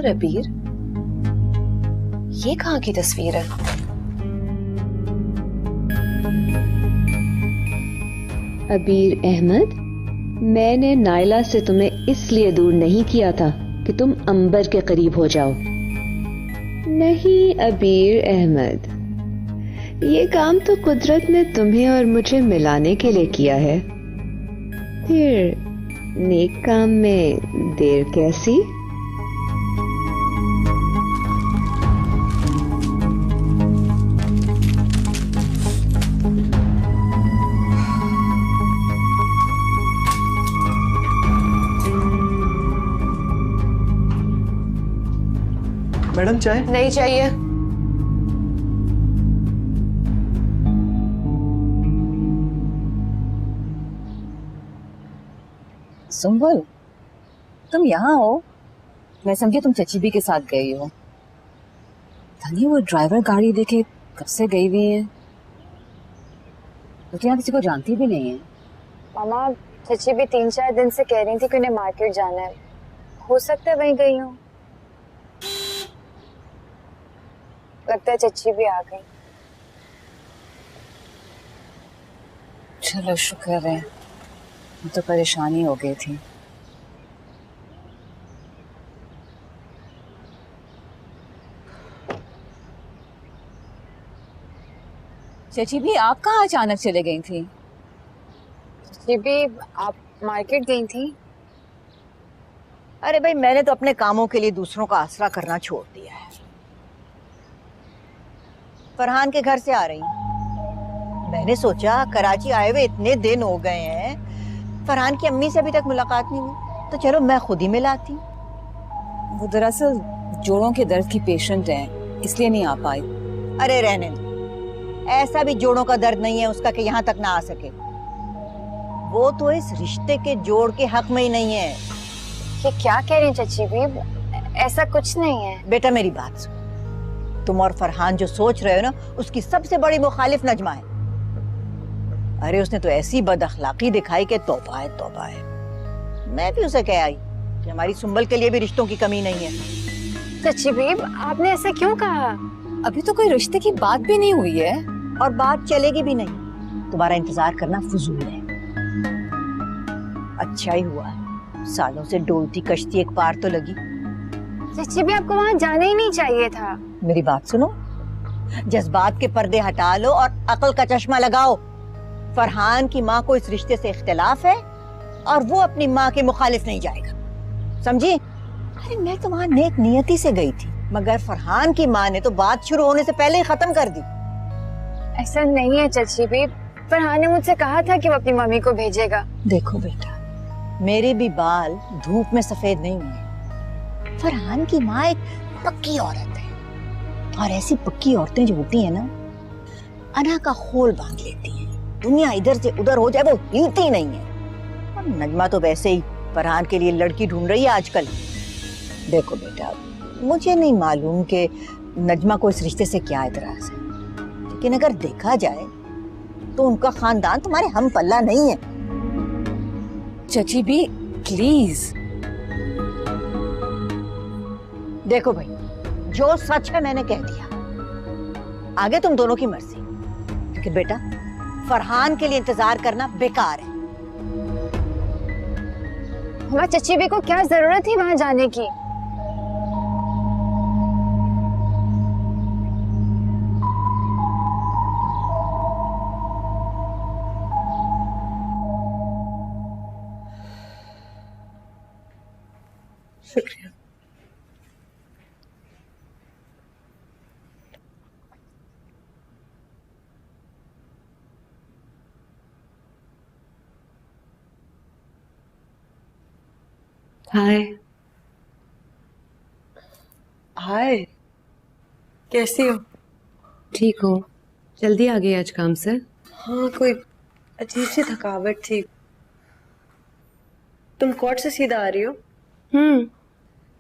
और अबीर, ये कहाँ की तस्वीर है? अबीर अहमद, मैंने नाइला से तुम्हें इसलिए दूर नहीं किया था कि तुम अंबर के करीब हो जाओ। नहीं अबीर अहमद, ये काम तो कुदरत ने तुम्हें और मुझे मिलाने के लिए किया है। फिर नेक काम में देर कैसी? मैडम चाय? नहीं चाहिए। सुंबल, तुम यहाँ हो? मैं समझी तुम चचीबी के साथ गई हो। धनी वो ड्राइवर गाड़ी लेके कब से गई हुई है, तो यहाँ किसी को जानती भी नहीं है। मामा, चचीबी 3-4 दिन से कह रही थी कि उन्हें मार्केट जाना है। हो सकता है वहीं गई हूँ। लगता है चचीबी आ गई। चलो शुक्र है, तो परेशानी हो गई थी। चचीबी आप कहाँ अचानक चले गई थी? चचीबी, आप मार्केट गई थी? अरे भाई, मैंने तो अपने कामों के लिए दूसरों का आसरा करना छोड़ दिया है। फरहान के घर से आ रही हूँ। मैंने सोचा कराची आए हुए इतने दिन हो गए हैं, फरहान की अम्मी से अभी तक मुलाकात नहीं हुई, तो चलो मैं खुद ही मिलाती हूँ। वो दरअसल जोड़ों के दर्द की पेशेंट हैं, इसलिए नहीं आ पाई। अरे रहने दो, ऐसा भी जोड़ों का दर्द नहीं है उसका कि यहाँ तक ना आ सके। वो तो इस रिश्ते के जोड़ के हक में ही नहीं है। ये क्या कह रही हैं चचीबी? ऐसा कुछ नहीं है। बेटा मेरी बात सुन, तुम और फरहान जो सोच रहे हो ना, उसकी सबसे बड़ी मुखालिफ नजमा है। अरे उसने तो ऐसी बद अखलाकी दिखाई कि तौबा है तौबा है। मैं भी उसे कह आई कि हमारी सुंबल के लिए भी रिश्तों की कमी नहीं है। चचीबी, आपने ऐसा क्यों कहा? अभी तो कोई रिश्ते की बात भी नहीं हुई है और बात चलेगी भी नहीं। तुम्हारा इंतजार करना फजूल है। अच्छा ही हुआ सालों से डोलती कश्ती एक पार तो लगी। चचीबी, आपको वहाँ जाना ही नहीं चाहिए था। मेरी बात सुनो, जज्बात के पर्दे हटा लो और अकल का चश्मा लगाओ। फरहान की माँ को इस रिश्ते से इख्तिलाफ है और वो अपनी माँ के मुखालिफ नहीं जाएगा, समझी? अरे मैं तो वहाँ नेक नियति से गई थी, मगर फरहान की माँ ने तो बात शुरू होने से पहले ही खत्म कर दी। ऐसा नहीं है चचीबी, फरहान ने मुझसे कहा था कि वो अपनी मम्मी को भेजेगा। देखो बेटा, मेरे भी बाल धूप में सफेद नहीं हुए। फरहान की माँ एक पक्की औरत है, और ऐसी पक्की औरतें जो होती हैं ना, अना का खोल बांध लेती हैं। दुनिया इधर से उधर हो जाए वो हिलती नहीं है। और नजमा तो वैसे ही फरहान के लिए लड़की ढूंढ रही है आजकल। देखो बेटा, मुझे नहीं मालूम कि नजमा को इस रिश्ते से क्या एतराज है, लेकिन अगर देखा जाए तो उनका खानदान तुम्हारे हम पल्ला नहीं है। चचीबी प्लीज। देखो भाई, जो सच है मैंने कह दिया, आगे तुम दोनों की मर्जी। लेकिन बेटा, फरहान के लिए इंतजार करना बेकार है। हमारी चचीबी को क्या जरूरत थी वहाँ जाने की? शुक्रिया। हाय। हाय, कैसी हो? ठीक हो? जल्दी आ गई आज काम से? हाँ, कोई अजीब सी थकावट थी। तुम कोर्ट से सीधा आ रही हो?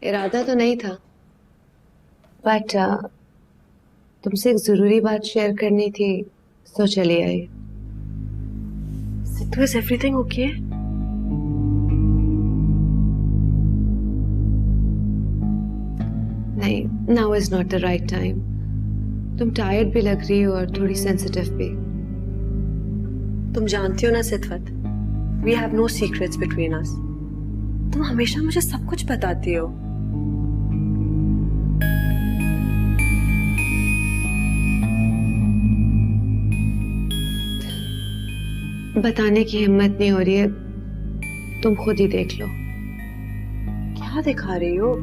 इरादा तो नहीं था, बट तुमसे एक जरूरी बात शेयर करनी थी, तो चली आई। Sidhu, is everything okay? Now is not the right time. तुम टायर्ड भी लग रही हो और थोड़ी सेंसिटिव भी। तुम जानती हो ना सिद्फत, we have no secrets between us. तुम हमेशा मुझे सब कुछ बताती हो। बताने की हिम्मत नहीं हो रही है, तुम खुद ही देख लो। क्या दिखा रही हो?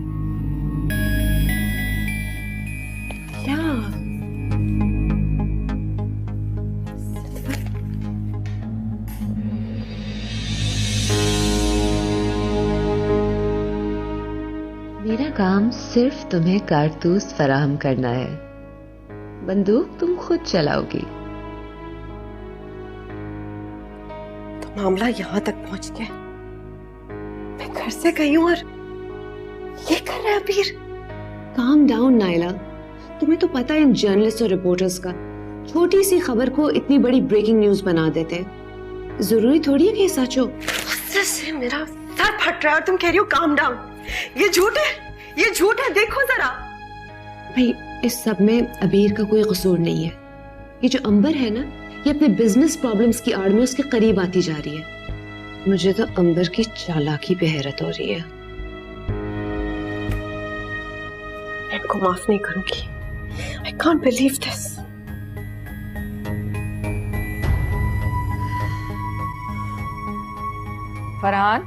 क्या? मेरा काम सिर्फ तुम्हें कारतूस फराहम करना है, बंदूक तुम खुद चलाओगी। तो मामला यहाँ तक पहुंच गया। मैं घर से गई हूँ और ये कर रहा है अबीर। काम डाउन नाइला, तुम्हें तो पता है इन जर्नलिस्ट और रिपोर्टर्स का, छोटी सी खबर को इतनी बड़ी ब्रेकिंग न्यूज बना देते हैं। जरूरी थोड़ी है कि ये सच हो। गुस्से से मेरा सर फट रहा है और तुम कह रही हो काम डाउन। ये झूठ है, ये झूठ है, देखो जरा। भाई इस सब में अबीर का कोई कसूर नहीं है। ये जो अंबर है ना, ये अपने बिजनेस प्रॉब्लम्स की आड़ में उसके करीब आती जा रही है। मुझे तो अंबर की चालाकी पे हैरत हो रही है। मैं इनको माफ नहीं करूंगी। I can't believe this. Farhan,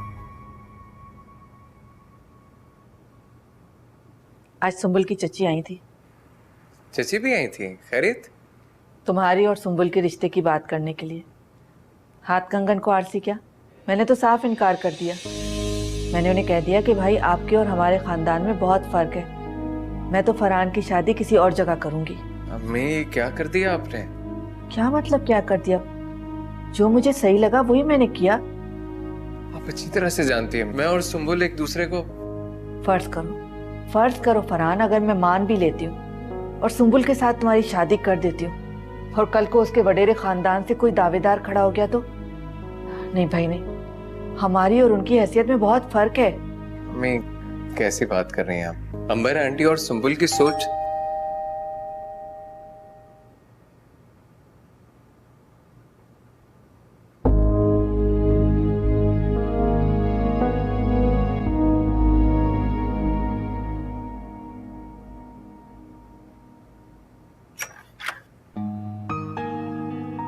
आज सुंबुल की चची आई थी। चची भी आई थी? खैरियत? तुम्हारी और सुंबुल के रिश्ते की बात करने के लिए। हाथ कंगन को आरसी क्या? मैंने तो साफ इनकार कर दिया। मैंने उन्हें कह दिया कि भाई आपके और हमारे खानदान में बहुत फर्क है। मैं तो फरहान की शादी किसी और जगह करूंगी। अम्मी क्या कर दिया आपने? क्या मतलब क्या कर दिया? जो मुझे सही लगा वही मैंने किया। आप अच्छी तरह से जानती हैं मैं और सुंबुल एक दूसरे को। फर्ज करो फरहान, अगर मैं मान भी लेती हूँ और सुंबुल के साथ तुम्हारी शादी कर देती हूँ और कल को उसके वडेरे खानदान से कोई दावेदार खड़ा हो गया तो? नहीं भाई नहीं, हमारी और उनकी हैसियत में बहुत फर्क है। अम्मी कैसी बात कर रही हैं आप? अंबर आंटी और सुंबुल की सोच।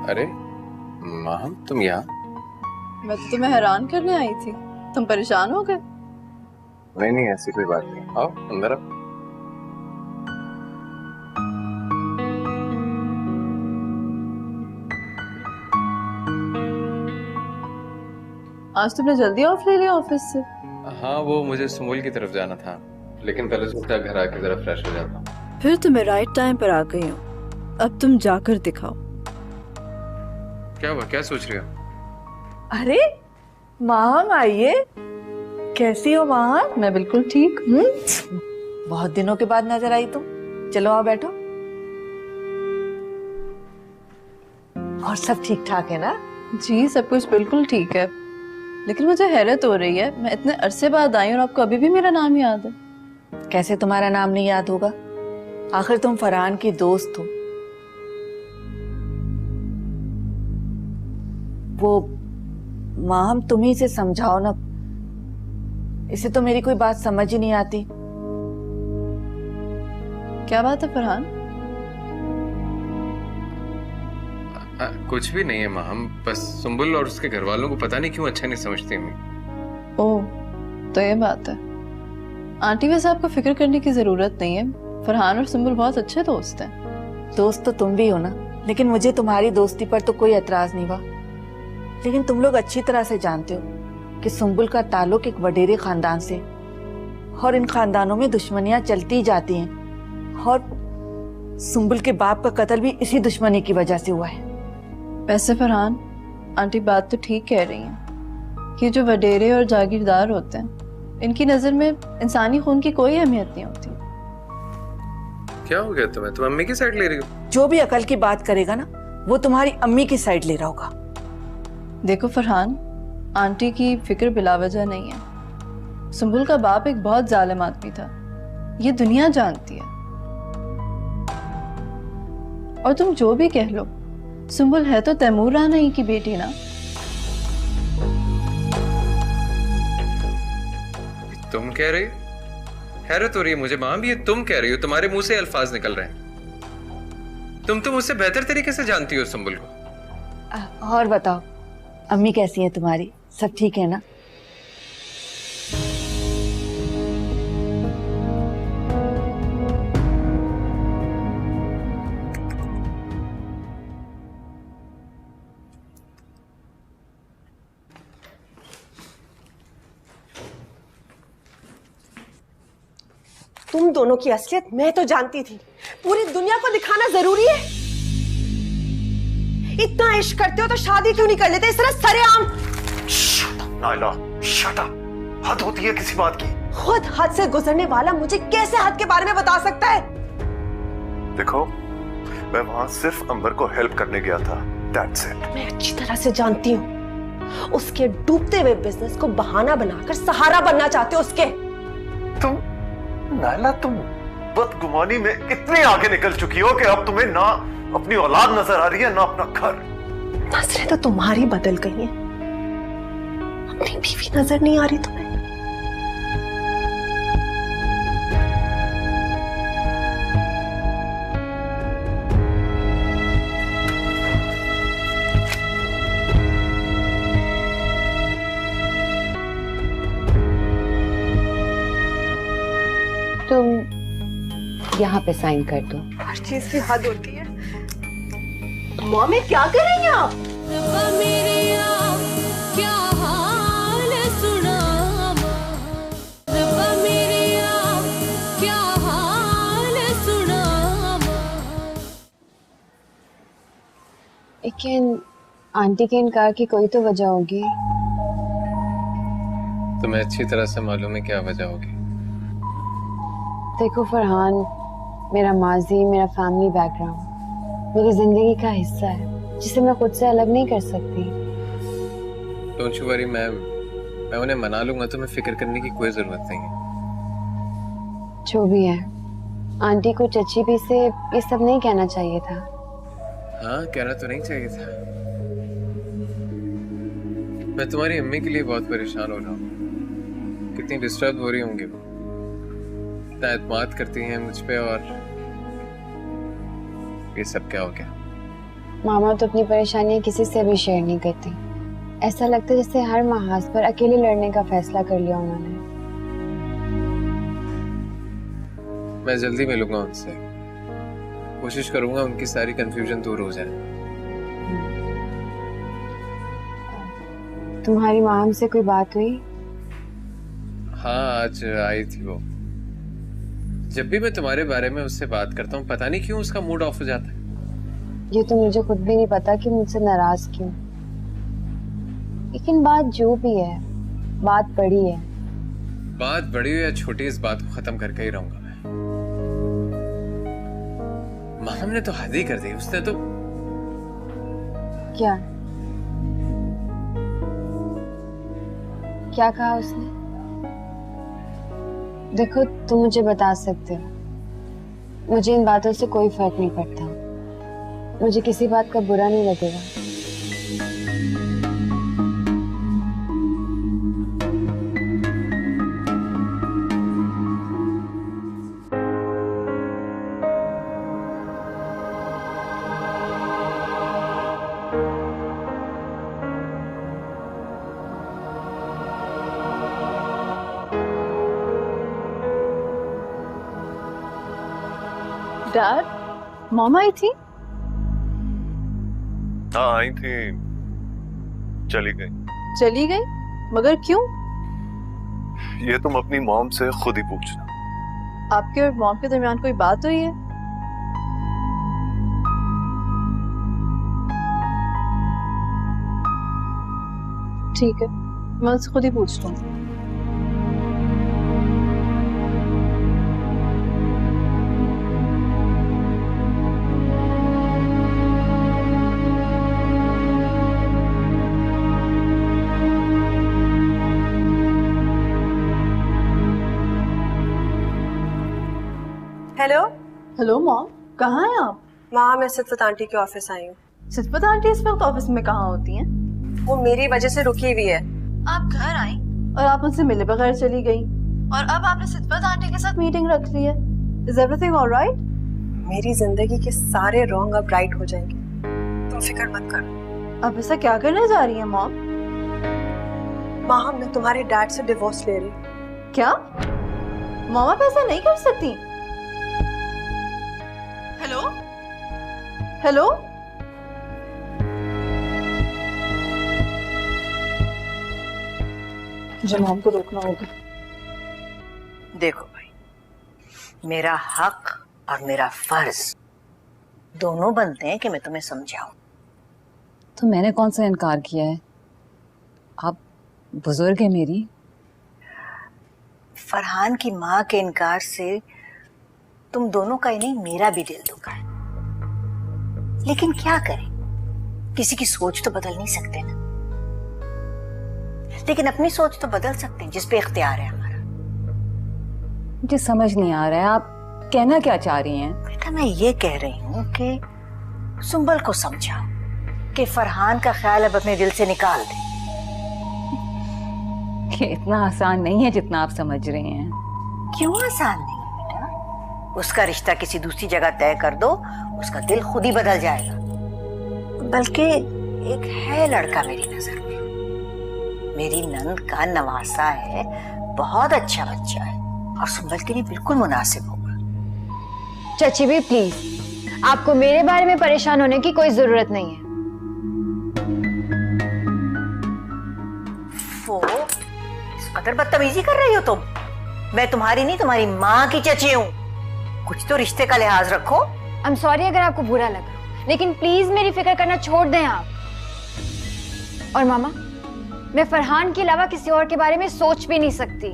अरे माहम, तुम यहाँ? मैं तो तुम्हें हैरान करने आई थी, तुम परेशान हो गए? नहीं ऐसी कोई बात नहीं। आओ अंदर आओ। आज तुमने जल्दी ऑफ ले लिया ऑफिस से? हाँ वो मुझे सुंबुल की तरफ जाना था, लेकिन पहले सोचा घर आके जरा फ्रेश हो जाता हूँ। फिर तो मैं राइट टाइम पर आ गई हूँ। अब तुम जाकर दिखाओ। क्या हुआ, क्या सोच रही हो? अरे माहम आइए। कैसी हो माहम? मैं बिल्कुल ठीक हूँ। बहुत दिनों के बाद नजर आई तुम। चलो आओ बैठो। और सब ठीक ठाक है ना? जी सब कुछ बिल्कुल ठीक है, लेकिन मुझे हैरत हो रही है, मैं इतने अरसे बाद आई और आपको अभी भी मेरा नाम याद है। कैसे तुम्हारा नाम नहीं याद होगा? आखिर तुम फरहान की दोस्त हो। वो माहम तुम ही से समझाओ ना, इसे तो मेरी कोई बात समझ ही नहीं आती। क्या बात है फरहान? कुछ भी नहीं है माहम, बस सुंबुल और उसके घर वालों को पता नहीं क्यों अच्छा नहीं समझती मैं। ओह तो ये बात है। आंटी वैसे आपको फिक्र करने की जरूरत नहीं है, फरहान और सुंबुल बहुत अच्छे दोस्त हैं। दोस्त तो तुम भी हो ना, लेकिन मुझे तुम्हारी दोस्ती पर तो कोई एतराज नहीं हुआ। लेकिन तुम लोग अच्छी तरह से जानते हो कि सुंबुल का ताल्लुक एक वडेरे खानदान से, और इन खानदानों में दुश्मनियां चलती जाती हैं, और सुंबुल के बाप का कत्ल भी इसी दुश्मनी की वजह से हुआ है। वैसे फरहान आंटी बात तो ठीक कह रही हैं कि जो वडेरे और जागीरदार होते हैं, इनकी नजर में इंसानी खून की कोई अहमियत नहीं होती। क्या हो गया तुम्हें? तुम अम्मी की साइड ले रही हो? जो भी अकल की बात करेगा ना, वो तुम्हारी अम्मी की साइड ले रहा होगा। देखो फरहान, आंटी की फिक्र बिलावजह नहीं है। सुंबुल का बाप एक बहुत जालिम आदमी था, ये दुनिया जानती है। और तुम जो भी कह लो, सुंबुल है तो तैमूर राना ही की बेटी ना। तुम कह रही हो? हैरत हो रही है मुझे माँ भी, ये तुम कह रही हो, तुम्हारे मुंह से अल्फाज निकल रहे हैं। तुम तो मुझसे बेहतर तरीके से जानती हो सुंबुल को। और बताओ, अम्मी कैसी है तुम्हारी? सब ठीक है ना? तुम दोनों की असलियत मैं तो जानती थी, पूरी दुनिया को दिखाना जरूरी है? इतना इश्क करते हो तो शादी क्यों नहीं कर लेते इस तरह सरेआम? Naila, shut up. हद होती है किसी बात की। खुद हद से गुजरने वाला मुझे कैसे हद के बारे में बता सकता है? देखो, मैं वहां सिर्फ अंबर को हेल्प करने गया था, दैट्स इट। मैं अच्छी तरह से जानती हूँ, उसके डूबते हुए बिजनेस को बहाना बनाकर सहारा बनना चाहते हो उसके। तुम नायला, तुम बदगुमानी में इतनी आगे निकल चुकी हो कि अब तुम्हें ना अपनी औलाद नजर आ रही है ना अपना घर। नजरें तो तुम्हारी बदल गई हैं, अपनी बीवी नजर नहीं आ रही तुम्हें? तुम यहाँ पे साइन कर दो। हर चीज की हद होती है। मम्मी क्या कर रही हैं आप? क्या हाल सुना, क्या हाल सुना। लेकिन आंटी के इनकार की कोई तो वजह होगी। तुम्हें अच्छी तरह से मालूम है क्या वजह होगी। देखो फरहान, मेरा माजी, मेरा फैमिली बैकग्राउंड मेरी जिंदगी का हिस्सा है जिसे मैं खुद से अलग नहीं कर सकती। डोंट यू वरी, मैं उन्हें मना लूंगा, तुम्हें फिक्र करने की कोई जरूरत नहीं है। जो भी है, आंटी को चची भी से ये सब नहीं कहना चाहिए था। हाँ, कहना तो नहीं चाहिए था। मैं तुम्हारी अम्मी के लिए बहुत परेशान हो रहा हूँ। कितनी डिस्टर्ब हो रही होंगी वो, इतना एतमाद करती हैं मुझ पे, और ये सब क्या हो गया? मामा तो अपनी परेशानियां किसी से भी शेयर नहीं करती। ऐसा लगता है जैसे हर महाज पर अकेले लड़ने का फैसला कर लिया उन्होंने। मैं जल्दी मिलूंगा उनसे, कोशिश करूंगा उनकी सारी कंफ्यूजन दूर हो जाए। तुम्हारी माम से कोई बात हुई? हाँ, आज आई थी वो। जब भी मैं तुम्हारे बारे में उससे बात करता हूँ, पता नहीं क्यों उसका मूड ऑफ हो जाता है। ये तो मुझे खुद भी नहीं पता कि मुझसे नाराज क्यों। लेकिन बात जो भी है, बात बड़ी है। बात बड़ी हो या छोटी, इस बात को खत्म करके ही रहूंगा मैं। माम ने तो हद ही कर दी। उसने तो क्या क्या कहा उसने? देखो, तुम मुझे बता सकते हो, मुझे इन बातों से कोई फर्क नहीं पड़ता। मुझे किसी बात का बुरा नहीं लगेगा। डैड, मॉम आई थी? हाँ, आई थी, चली गई। चली गई? मगर क्यों? ये तुम अपनी मॉम से खुद ही पूछना। आपके और मॉम के दरमियान कोई बात हुई है? ठीक है, मैं उससे खुद ही पूछता हूँ। हेलो हेलो मॉम, कहाँ हैं आप? माँ, मैं सिद्फत आंटी के ऑफिस आई हूँ। सिद्फत आंटी इस वक्त ऑफिस में कहाँ होती हैं? वो मेरी वजह से रुकी हुई है। आप घर आई और आप उनसे मिले बगैर चली गई, और अब आपने सिद्फत आंटी के साथ मीटिंग रख ली है। Is everything all right? मेरी जिंदगी के सारे रॉन्ग अब राइट हो जाएंगे, तुम फिक्र मत करो। अब ऐसा क्या करने जा रही है मॉम? माँ, मैं तुम्हारे डैड से डिवोर्स ले रही हूँ। क्या? मॉम आप ऐसा नहीं कर सकती। हेलो हेलो, मुझे मॉम को रोकना होगा। देखो भाई, मेरा हक और मेरा फर्ज दोनों बनते हैं कि मैं तुम्हें समझाऊं। तो मैंने कौन सा इनकार किया है? आप बुजुर्ग है मेरी। फरहान की माँ के इनकार से तुम दोनों का ही नहीं, मेरा भी दिल दुखा है। लेकिन क्या करें, किसी की सोच तो बदल नहीं सकते ना, लेकिन अपनी सोच तो बदल सकते हैं जिस पे इख्तियार है हमारा। मुझे समझ नहीं आ रहा है आप कहना क्या चाह रही हैं? बेटा, मैं ये कह रही हूँ कि सुंबल को समझाओ कि फरहान का ख्याल अब अपने दिल से निकाल दे। ये इतना आसान नहीं है जितना आप समझ रहे हैं। क्यों आसान नहीं है बेटा? उसका रिश्ता किसी दूसरी जगह तय कर दो, उसका दिल खुद ही बदल जाएगा। बल्कि एक है लड़का मेरी नजर में, मेरी नंद का नवासा है, बहुत अच्छा बच्चा है और सुंबल के लिए बिल्कुल मुनासिब होगा। चाची भी प्लीज, आपको मेरे बारे में परेशान होने की कोई जरूरत नहीं है। वो इस कदर बदतमीजी कर रही हो तुम? मैं तुम्हारी नहीं, तुम्हारी माँ की चची हूँ। कुछ तो रिश्ते का लिहाज रखो। आई एम सॉरी अगर आपको बुरा लगा, लेकिन प्लीज मेरी फिक्र करना छोड़ दें आप। और मामा, मैं फरहान के अलावा किसी और के बारे में सोच भी नहीं सकती।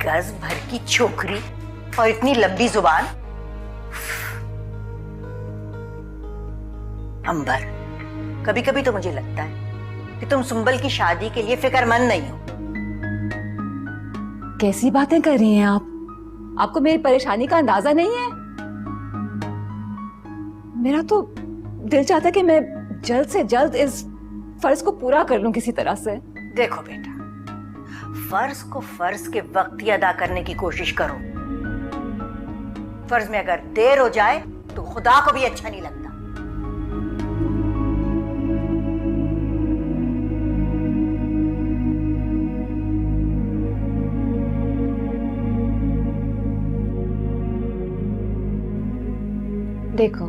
गज भर की छोकरी और इतनी लंबी जुबान। अंबर, कभी कभी तो मुझे लगता है कि तुम सुंबल की शादी के लिए फिक्रमंद नहीं हो। कैसी बातें कर रही हैं आप? आपको मेरी परेशानी का अंदाजा नहीं है? मेरा तो दिल चाहता है कि मैं जल्द से जल्द इस फर्ज को पूरा कर लूं किसी तरह से। देखो बेटा, फर्ज को फर्ज के वक्त ही अदा करने की कोशिश करो। फर्ज में अगर देर हो जाए तो खुदा को भी अच्छा नहीं लगता। देखो,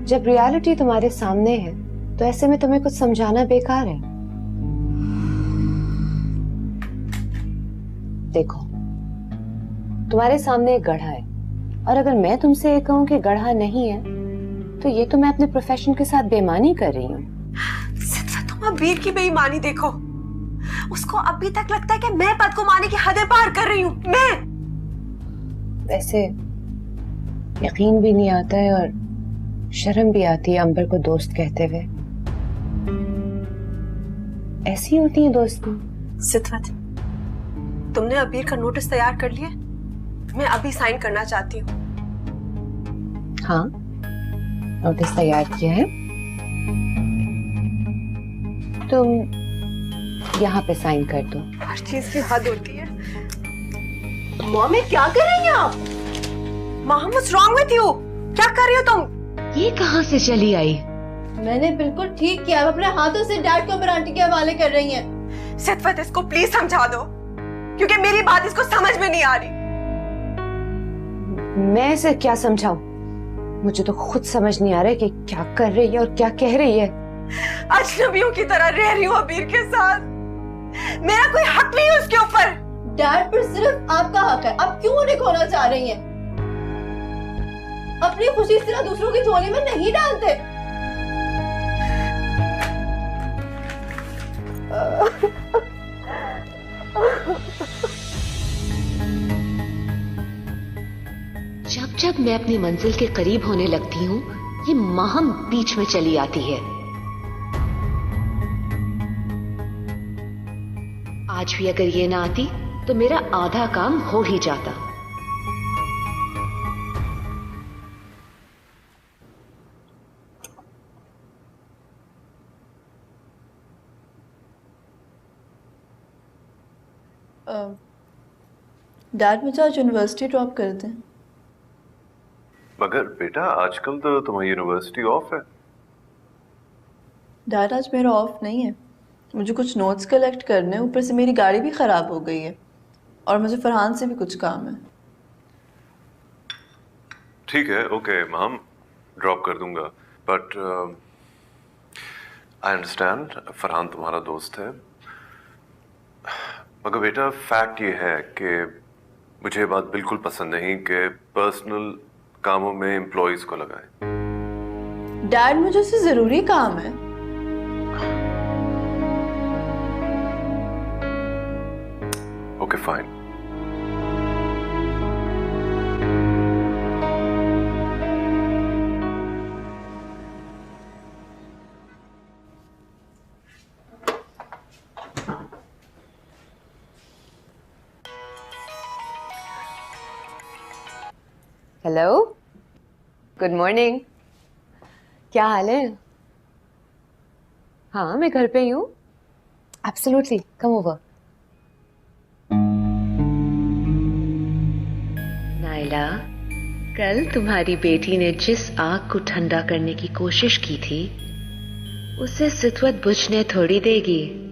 जब रियलिटी तुम्हारे सामने है तो ऐसे में तुम्हें कुछ समझाना बेकार है। देखो, तुम्हारे सामने एक गधा है, और अगर मैं तुमसे ये कहूं कि गधा नहीं है, तो ये तो मैं अपने प्रोफेशन के साथ बेईमानी कर रही हूँ। तुम अबीर की बेईमानी देखो। उसको अभी तक लगता है कि मैं पद को मारने की हदें पार कर रही हूँ। मैं वैसे यकीन भी नहीं आता है और शर्म भी आती है अंबर को दोस्त कहते हुए। ऐसी होती है दोस्त को। सिद्फत, तुमने अबीर का नोटिस तैयार कर लिया? मैं अभी साइन करना चाहती हूँ। हाँ, नोटिस तैयार किया है। तुम यहाँ पे साइन कर दो। हर चीज की हद होती है। मम्मी, क्या कर रही हैं आप? Mom, what's wrong with you? क्या कर रही हो तुम? ये कहाँ से चली आई? मैंने बिल्कुल ठीक किया। अपने हाथों से डैड को अमर आंटी के हवाले कर रही हैं। सिद्फत, इसको प्लीज समझा दो, क्योंकि मेरी बात इसको समझ में नहीं आ रही। मैं इसे क्या समझाऊं? मुझे तो खुद समझ नहीं आ रहा है कि क्या कर रही है और क्या कह रही है। अजनबियों की तरह रह रही हूँ अबीर के साथ। मेरा कोई हक नहीं है उसके ऊपर। डैड पर सिर्फ आपका हक है। आप क्यों उन्हें खोना चाह रही हैं? अपनी खुशी इस तरह दूसरों की झोली में नहीं डालते। जब जब मैं अपनी मंजिल के करीब होने लगती हूँ, ये माहम बीच में चली आती है। आज भी अगर ये ना आती तो मेरा आधा काम हो ही जाता। डैड मुझे आज यूनिवर्सिटी ड्रॉप कर दें। मगर बेटा आजकल तो तुम्हारी यूनिवर्सिटी ऑफ है। डैड आज मेरा ऑफ नहीं है, मुझे कुछ नोट्स कलेक्ट करने हैं, ऊपर से मेरी गाड़ी भी ख़राब हो गई है और मुझे फरहान से भी कुछ काम है। ठीक है, ओके मैम, ड्रॉप कर दूंगा, बट आई अंडरस्टैंड फरहान तुम्हारा दोस्त है। मगर बेटा फैक्ट ये है कि मुझे ये बात बिल्कुल पसंद नहीं कि पर्सनल कामों में एम्प्लॉयज को लगाए। डैड मुझे उससे ज़रूरी काम है। Okay fine. Hello, good morning. क्या हाल है? हाँ, मैं घर पे ही हूँ। Absolutely, come over. नाइला, कल तुम्हारी बेटी ने जिस आग को ठंडा करने की कोशिश की थी उसे सितवत बुझने थोड़ी देगी।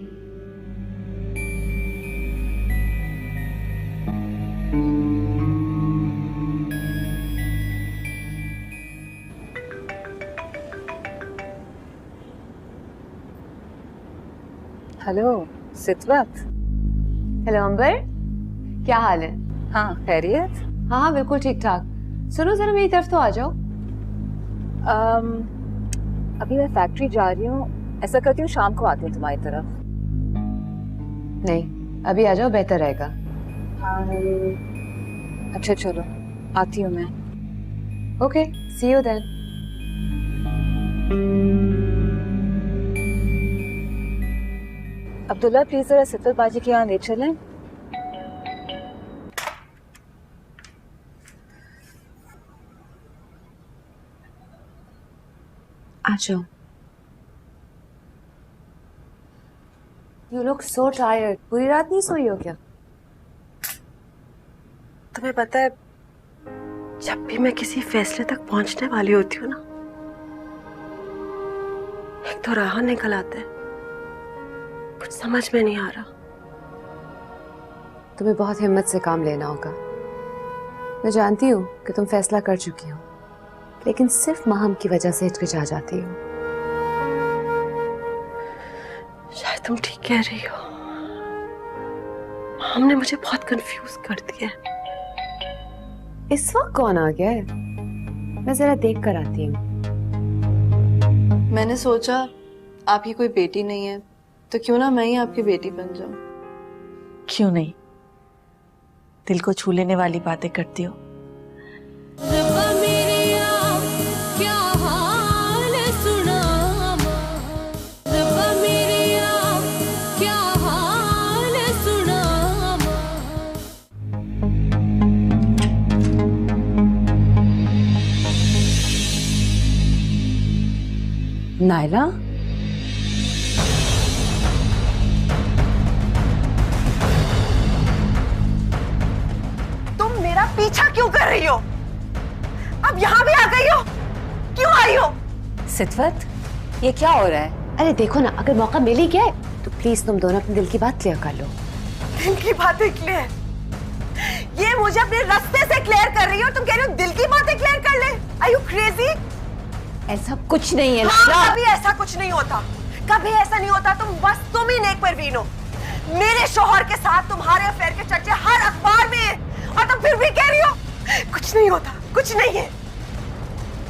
हेलो सितवत। हेलो अंबर, क्या हाल है? हाँ खैरियत। हाँ हाँ बिल्कुल ठीक ठाक। सुनो जरा मेरी तरफ तो आ जाओ। अभी मैं फैक्ट्री जा रही हूँ, ऐसा करती हूँ शाम को आती हूँ तुम्हारी तरफ। नहीं, अभी आ जाओ, बेहतर रहेगा। अच्छा चलो, आती हूँ मैं। Okay, see you then. Abdullah please जरा सितवत बाजी के यहाँ ले चलें। आ जाओ। You look so tired. पूरी रात नहीं सोई हो क्या? तुम्हें पता है, जब भी मैं किसी फैसले तक पहुंचने वाली होती हूँ ना, एक तो राह निकल आता है, कुछ समझ में नहीं आ रहा। तुम्हें बहुत हिम्मत से काम लेना होगा। मैं जानती हूँ कि तुम फैसला कर चुकी हो, लेकिन सिर्फ माहम की वजह से हिचकिचा जाती हो। शायद तुम ठीक कह रही हो। माहम ने मुझे बहुत कंफ्यूज कर दिया है। इस वक्त कौन आ गया है? मैं जरा देख कर आती हूँ। मैंने सोचा आपकी कोई बेटी नहीं है तो क्यों ना मैं ही आपकी बेटी बन जाऊं। क्यों नहीं, दिल को छू लेने वाली बातें करती हो। रब्बा मेरिया क्या हाल सुना, रब्बा मेरिया क्या हाल सुना। नायला, तुम मेरा पीछा क्यों कर रही हो? अब यहाँ भी आ गई हो? क्यों आई हो? सितवत ये क्या हो रहा है? अरे देखो ना, अगर मौका मिल ही गया है तो प्लीज तुम दोनों अपने दिल की बात क्लियर कर लो। दिल की बातें क्लियर? ये मुझे अपने रास्ते से क्लियर कर रही हो? तुम कह रही हो दिल की बातें क्लियर कर ले? Are you crazy? ऐसा कुछ नहीं है हाँ, कभी ऐसा कुछ नहीं होता, कभी ऐसा नहीं होता। तुम ही नेक परवीन हो। मेरे शोहर के साथ तुम्हारे अफेयर के चर्चे हर अखबार में हैं, और तुम फिर भी कह रही हो कुछ नहीं होता, कुछ नहीं है।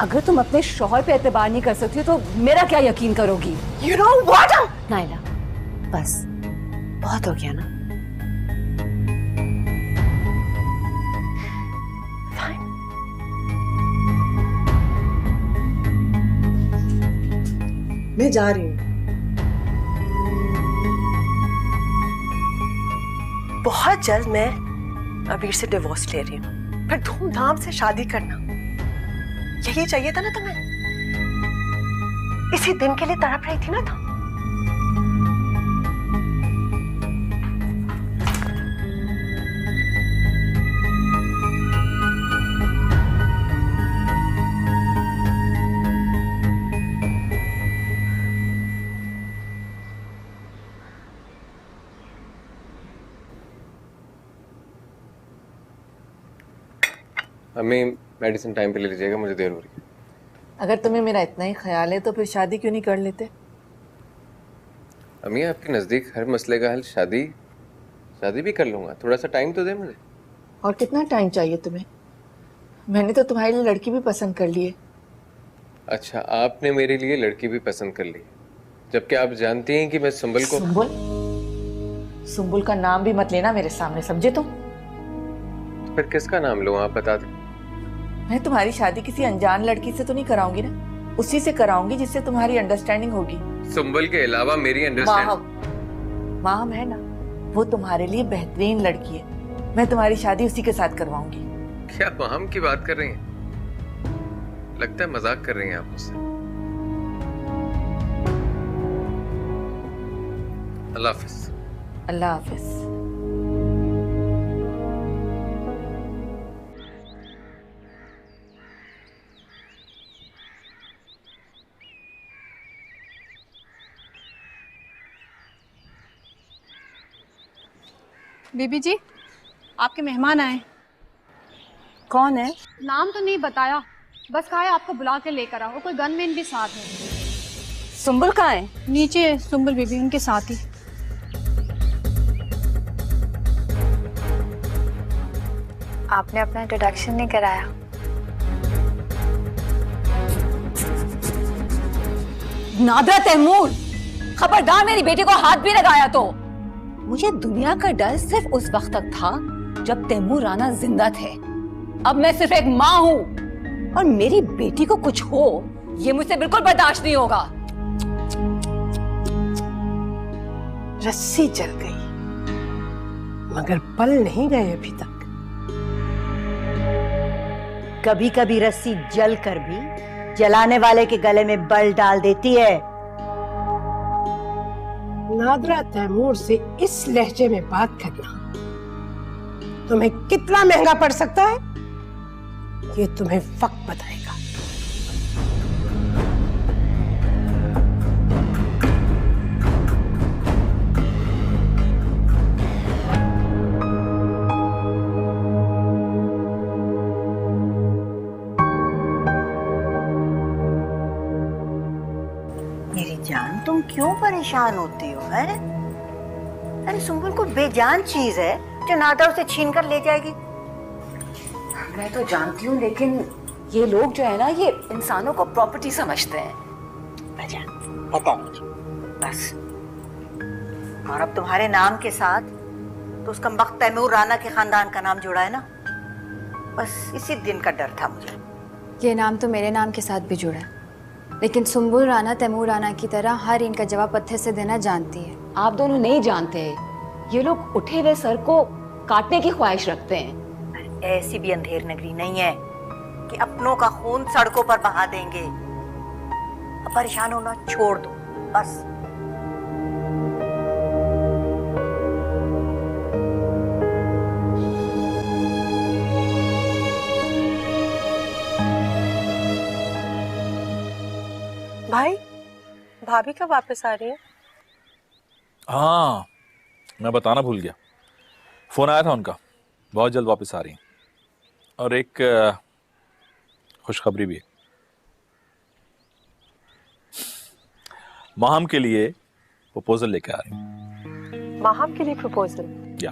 अगर तुम अपने शोहर पे एतबार नहीं कर सकती तो मेरा क्या यकीन करोगी? You know what? नायला, बस बहुत हो गया ना। मैं जा रही हूँ। बहुत जल्द मैं अबीर से डिवोर्स ले रही हूँ, फिर धूमधाम से शादी करना। यही चाहिए था ना तुम्हें? इसी दिन के लिए तड़प रही थी ना तुम? अम्मी मेडिसिन टाइम पे ले लीजिएगा, मुझे देर हो रही है। अगर तुम्हें मेरा इतना ही ख्याल है तो फिर शादी क्यों नहीं कर लेते? अम्मी आपके नजदीक हर मसले का हल शादी भी कर लूंगा, थोड़ा सा टाइम तो दे मुझे। और कितना टाइम चाहिए तुम्हें? मैंने तो तुम्हारे लिए लड़की भी पसंद कर ली है। अच्छा, आपने मेरे लिए लड़की भी पसंद कर ली, जबकि आप जानती हैं कि मैं सुंबल को। सुंबुल का नाम भी मत लेना मेरे सामने, समझे तुम? तो फिर किसका नाम लूं, आप बता दें। मैं तुम्हारी शादी किसी अनजान लड़की से तो नहीं कराऊंगी ना, उसी से कराऊंगी जिससे तुम्हारी अंडरस्टैंडिंग होगी। सुंबल के अलावा मेरी अंडरस्टैंडिंग। माहम है ना, वो तुम्हारे लिए बेहतरीन लड़की है। मैं तुम्हारी शादी उसी के साथ करवाऊंगी। क्या माहम की बात कर रही हैं? लगता है मजाक कर रही हैं आप मुझसे। अल्लाह हाफिज। अल्लाह हाफिज। बीबी जी, आपके मेहमान आए। कौन है? नाम तो नहीं बताया, बस कहा है आपको बुला के लेकर आओ। कोई गनमैन भी साथ है। सुंबुल कहाँ है? नीचे है सुंबुल बीबी, उनके साथ ही। आपने अपना इंट्रोडक्शन नहीं कराया। नादरा तैमूर, खबरदार मेरी बेटी को हाथ भी लगाया तो। मुझे दुनिया का डर सिर्फ उस वक्त तक था जब तैमूर राणा जिंदा थे। अब मैं सिर्फ एक माँ हूँ और मेरी बेटी को कुछ हो ये मुझसे बिल्कुल बर्दाश्त नहीं होगा। रस्सी जल गई मगर पल नहीं गए अभी तक। कभी कभी रस्सी जल कर भी जलाने वाले के गले में बल डाल देती है। नादरा तैमूर से इस लहजे में बात करना तुम्हें कितना महंगा पड़ सकता है, ये तुम्हें वक्त बताएगा। मेरी जान, तुम क्यों परेशान होती हो? है अरे सुंबुल को बेजान चीज है जो नादरा उसे छीन कर ले जाएगी। मैं तो जानती हूँ, लेकिन ये लोग जो है ना, ये इंसानों को प्रॉपर्टी समझते हैं। पता मुझे बस। और अब तुम्हारे नाम के साथ तो उसका कमबख्त तैमूर राणा के खानदान का नाम जुड़ा है ना, बस इसी दिन का डर था मुझे। ये नाम तो मेरे नाम के साथ भी जुड़ा है, लेकिन सुंबुल राणा तैमूर राणा की तरह हर इनका जवाब पत्थर से देना जानती है। आप दोनों नहीं जानते, ये लोग उठे हुए सर को काटने की ख्वाहिश रखते हैं। ऐसी भी अंधेर नगरी नहीं है कि अपनों का खून सड़कों पर बहा देंगे। अब परेशान होना छोड़ दो बस। भाई, भाभी कब वापस आ रही है? हाँ, मैं बताना भूल गया। फोन आया था उनका, बहुत जल्द वापस आ रही हैं। और एक खुशखबरी भी है। माहम के लिए प्रपोजल लेके आ रही हूँ। माहम के लिए प्रपोजल? या,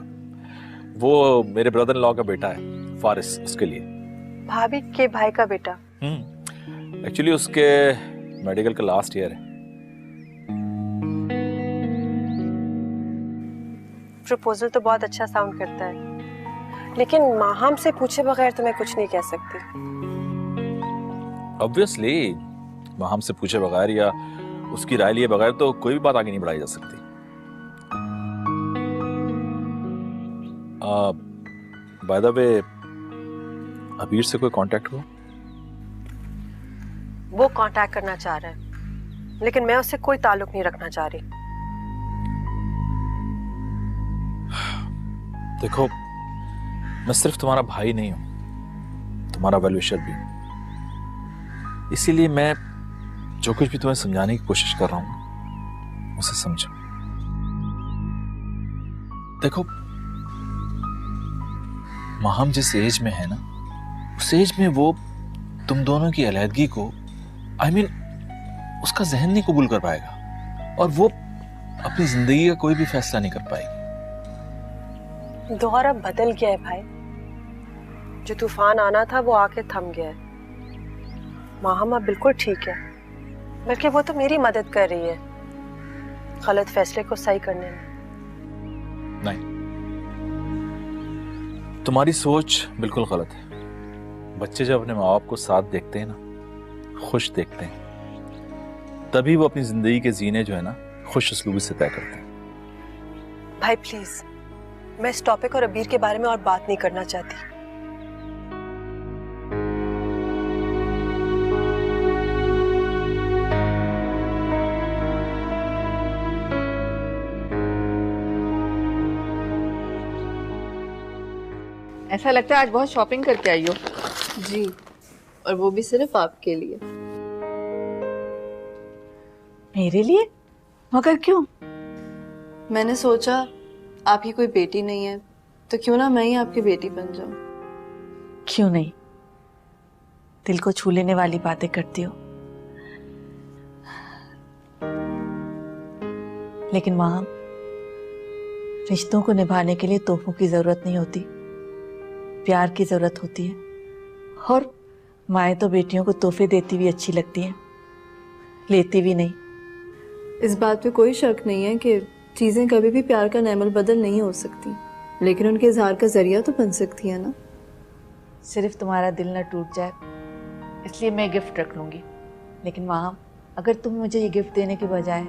वो मेरे ब्रदर इन लॉ का बेटा है फारिस, उसके लिए। भाभी के भाई का बेटा? एक्चुअली उसके मेडिकल का लास्ट ईयर है। प्रपोजल तो बहुत अच्छा साउंड करता है, लेकिन माहम से पूछे बगैर तो मैं कुछ नहीं कह सकती। ऑब्वियसली, माहम से पूछे बगैर या उसकी राय लिए बगैर तो कोई भी बात आगे नहीं बढ़ाई जा सकती। बाय द वे, अबीर से कोई कांटेक्ट हुआ? वो कांटेक्ट करना चाह रहा है, लेकिन मैं उससे कोई ताल्लुक नहीं रखना चाह रही। देखो, मैं सिर्फ तुम्हारा भाई नहीं हूं, तुम्हारा वेल विशर भी हूं। इसीलिए मैं जो कुछ भी तुम्हें समझाने की कोशिश कर रहा हूं उसे समझो। देखो, माहम जिस एज में है ना, उस एज में वो तुम दोनों की अलहदगी को उसका जहन नहीं कबूल कर पाएगा और वो अपनी जिंदगी का कोई भी फैसला नहीं कर पाएगी। दौर अब बदल गया है भाई। जो तूफान आना था वो आके थम गया है। माहम अब बिल्कुल ठीक है, बल्कि वो तो मेरी मदद कर रही है गलत फैसले को सही करने में। नहीं, तुम्हारी सोच बिल्कुल गलत है। बच्चे जब अपने माँ बाप को साथ देखते हैं ना, खुश देखते हैं, तभी वो अपनी जिंदगी के जीने जो है ना खुश उसलूबी से तय करते हैं। भाई प्लीज, मैं इस टॉपिक और अबीर के बारे में और बात नहीं करना चाहती। ऐसा लगता है आज बहुत शॉपिंग करके आई हो। जी, और वो भी सिर्फ आपके लिए। मेरे लिए? मगर क्यों? मैंने सोचा आप ही कोई बेटी नहीं है तो क्यों ना मैं ही आपकी बेटी बन जाऊं। क्यों नहीं? दिल को छू लेने वाली बातें करती हो। लेकिन मां, रिश्तों को निभाने के लिए तोहफों की जरूरत नहीं होती, प्यार की जरूरत होती है। और माएँ तो बेटियों को तोहफे देती हुई अच्छी लगती हैं, लेती भी नहीं। इस बात पे कोई शक नहीं है कि चीजें कभी भी प्यार का नैमल बदल नहीं हो सकती, लेकिन उनके इजहार का जरिया तो बन सकती है ना। सिर्फ तुम्हारा दिल न टूट जाए इसलिए मैं गिफ्ट रख लूंगी। लेकिन माँ, अगर तुम मुझे ये गिफ्ट देने के बजाय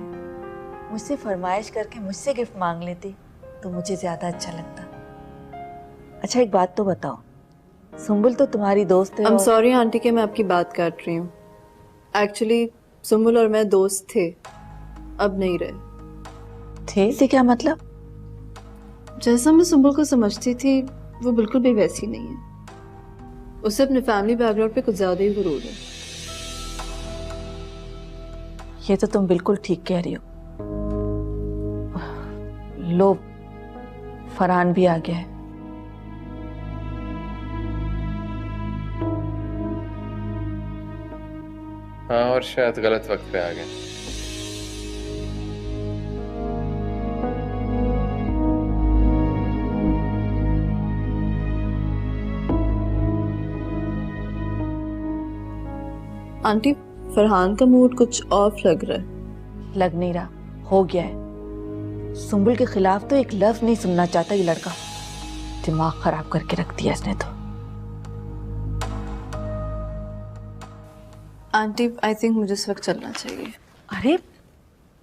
मुझसे फरमाइश करके मुझसे गिफ्ट मांग लेती तो मुझे ज्यादा अच्छा लगता। अच्छा, एक बात तो बताओ, सुम्बुल तो तुम्हारी दोस्त है। I'm sorry आंटी कि मैं आपकी बात काट रही हूँ। एक्चुअली सुम्बुल और मैं दोस्त थे, अब नहीं रहे। थे से क्या मतलब? जैसा मैं सुम्बुल को समझती थी वो बिल्कुल भी वैसी नहीं है। उसे अपने फैमिली बैकग्राउंड पे कुछ ज्यादा ही गुरूर है। ये तो तुम बिल्कुल ठीक कह रही हो। लो, फरहान भी आ गया है। हाँ, और शायद गलत वक्त पे आ गए। आंटी, फरहान का मूड कुछ ऑफ लग रहा है। लग नहीं रहा, हो गया है। सुम्बुल के खिलाफ तो एक लफ्ज नहीं सुनना चाहता ये लड़का। दिमाग खराब करके रख दिया इसने तो। आंटी, आई थिंक मुझे इस वक्त चलना चाहिए। अरे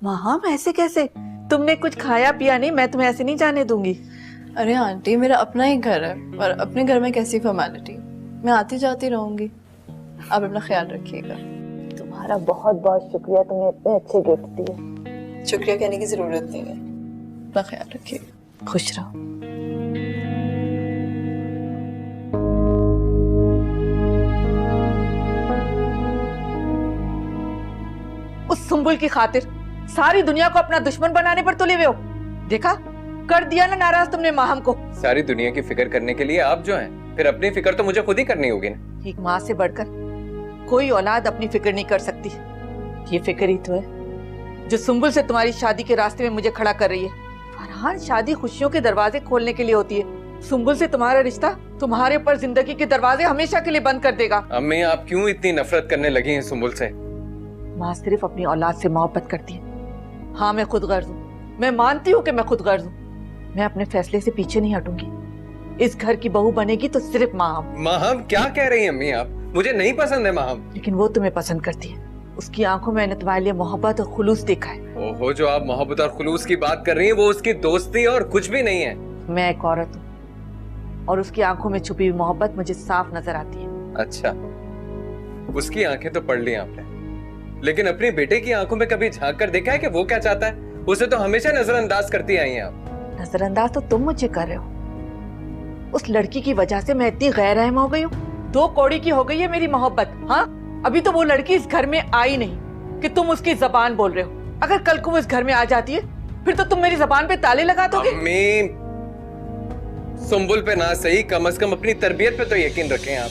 माँ, ऐसे कैसे? तुमने कुछ खाया पिया नहीं, मैं तुम्हें ऐसे नहीं जाने दूंगी। अरे आंटी, मेरा अपना ही घर है और अपने घर में कैसी फॉर्मेलिटी, मैं आती जाती रहूंगी। आप अपना ख्याल रखिएगा। तुम्हारा बहुत बहुत शुक्रिया, तुमने इतने अच्छे गिफ्ट दिए। शुक्रिया कहने की जरूरत नहीं है, अपना ख्याल रखिएगा। खुश रहो। उस सुम्बुल की खातिर सारी दुनिया को अपना दुश्मन बनाने पर तुले हुए हो। देखा, कर दिया ना नाराज तुमने माहम को। सारी दुनिया की फिक्र करने के लिए आप जो हैं, फिर अपनी फिक्र तो मुझे खुद ही करनी होगी ना। एक माँ से बढ़कर कोई औलाद अपनी फिक्र नहीं कर सकती। ये फिक्र ही तो है जो सुम्बुल से तुम्हारी शादी के रास्ते में मुझे खड़ा कर रही है। फरहान, शादी खुशियों के दरवाजे खोलने के लिए होती है। सुम्बुल से तुम्हारा रिश्ता तुम्हारे ऊपर जिंदगी के दरवाजे हमेशा के लिए बंद कर देगा। अम्मी, आप क्यों इतनी नफरत करने लगी हैं सुम्बुल से? माँ सिर्फ अपनी औलाद से मोहब्बत करती है। हाँ, मैं खुद गर्ज हूँ, मैं मानती हूँ कि मैं खुद गर्ज हूँ। मैं अपने फैसले से पीछे नहीं हटूंगी। इस घर की बहू बनेगी तो सिर्फ माहम। माहम, क्या कह रही हैं अम्मी आप? मुझे नहीं पसंद है माहम। लेकिन वो तुम्हें पसंद करती है। उसकी आंखों में मैंने तुम्हारे लिए मोहब्बत और खुलूस देखा है। ओहो, जो आप मोहब्बत और खुलूस की बात कर रही हैं वो उसकी दोस्ती और कुछ भी नहीं है। मैं एक औरत हूँ, और उसकी आंखों में छुपी हुई मोहब्बत मुझे साफ नजर आती है। अच्छा, उसकी आंखें तो पढ़ ली आपने, लेकिन अपने बेटे की आंखों में कभी झांक कर देखा है कि वो क्या चाहता है? उसे तो हमेशा नजरअंदाज करती आई हैं आप। नजरअंदाज तो तुम मुझे कर रहे हो। उस लड़की की वजह से मैं इतनी गैरहम हो गई हूँ। 2 कौड़ी की हो गई है मेरी मोहब्बत। हाँ, अभी तो वो लड़की इस घर में आई नहीं कि तुम उसकी जबान बोल रहे हो। अगर कल को वो इस घर में आ जाती है फिर तो तुम मेरी जबान पे ताले लगा दोगे। अम्मी, सुंबुल पे ना सही, कम से कम अपनी तरबियत पे तो यकीन रखें आप।